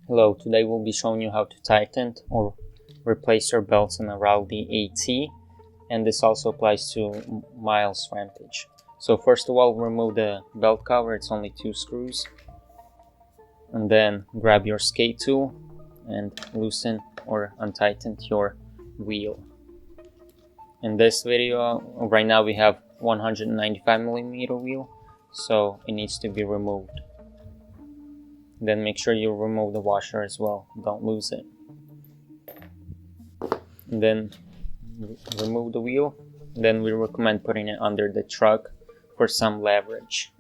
Hello, today we'll be showing you how to tighten or replace your belts in a Raldey AT, and this also applies to Miles Rampage. So first of all, remove the belt cover, it's only 2 screws, and then grab your skate tool and loosen or untighten your wheel. In this video, right now we have 195mm wheel, so it needs to be removed. Then make sure you remove the washer as well, don't lose it. And then remove the wheel. Then we recommend putting it under the truck for some leverage.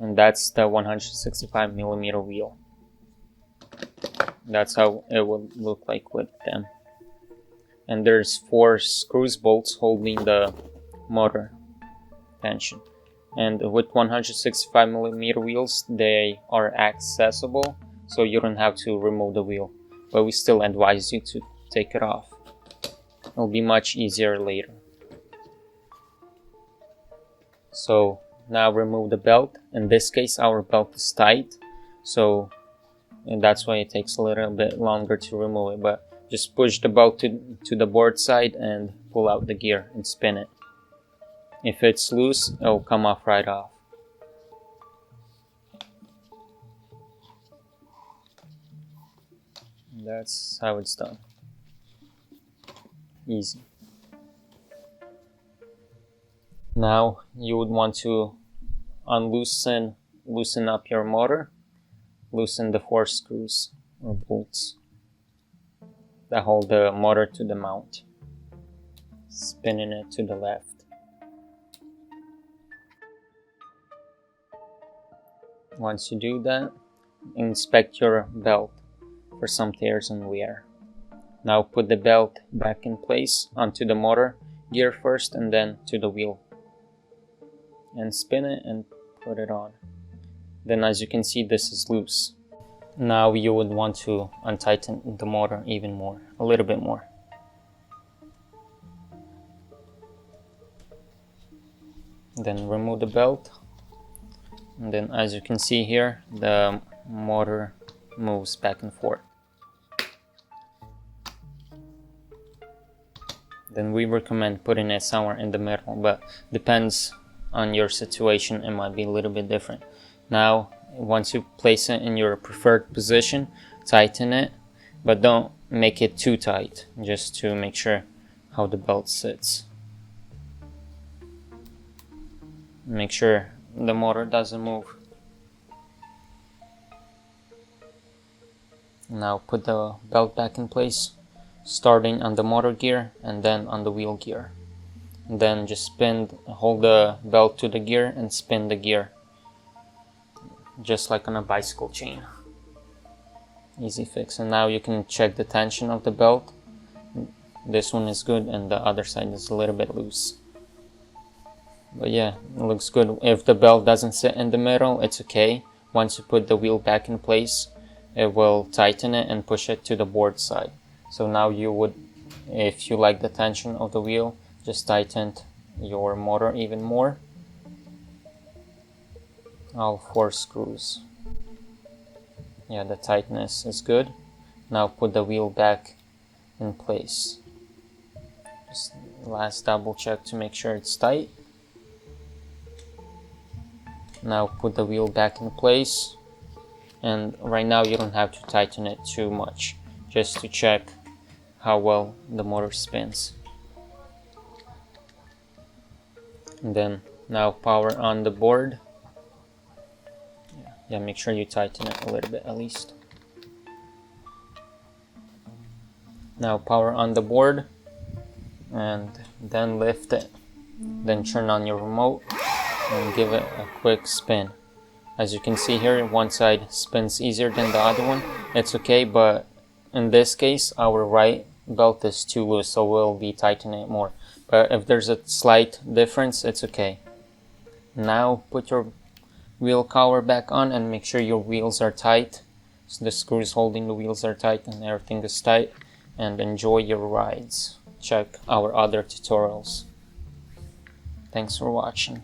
And that's the 165mm wheel. That's how it will look like with them. And there's 4 screws bolts holding the motor tension. And with 165mm wheels, they are accessible, so you don't have to remove the wheel. But we still advise you to take it off. It'll be much easier later. So now remove the belt. In this case, our belt is tight, so that's why it takes a little bit longer to remove it. But just push the belt to the board side and pull out the gear and spin it. If it's loose, it'll come off right off. That's how it's done. Easy. Now you would want to loosen up your motor. Loosen the 4 screws or bolts that hold the motor to the mount. Spinning it to the left. Once you do that, inspect your belt for some tears and wear. Now put the belt back in place onto the motor gear first and then to the wheel. And spin it and put it on. Then as you can see, this is loose. Now you would want to untighten the motor even more, a little bit more. Then remove the belt. And then as you can see here, the motor moves back and forth. Then we recommend putting it somewhere in the middle, but depends on your situation, it might be a little bit different. Now, once you place it in your preferred position, tighten it, but don't make it too tight, just to make sure how the belt sits. Make sure the motor doesn't move. Now put the belt back in place, starting on the motor gear and then on the wheel gear. And then just hold the belt to the gear and spin the gear, just like on a bicycle chain. Easy fix. And now you can check the tension of the belt. This one is good and the other side is a little bit loose. But yeah, it looks good. If the belt doesn't sit in the middle, it's okay. Once you put the wheel back in place, it will tighten it and push it to the board side. So now you would, if you like the tension of the wheel, just tighten your motor even more. All 4 screws. Yeah, the tightness is good. Now put the wheel back in place. Just last double check to make sure it's tight. Now put the wheel back in place, and right now you don't have to tighten it too much, just to check how well the motor spins. And then now power on the board. Yeah, make sure you tighten it a little bit at least. Now power on the board and then lift it. Then turn on your remote and give it a quick spin. As you can see here, one side spins easier than the other one. It's okay, but in this case, our right belt is too loose, so we'll be tightening it more. But if there's a slight difference, it's okay. Now put your wheel cover back on and make sure your wheels are tight. So the screws holding the wheels are tight and everything is tight. And enjoy your rides. Check our other tutorials. Thanks for watching.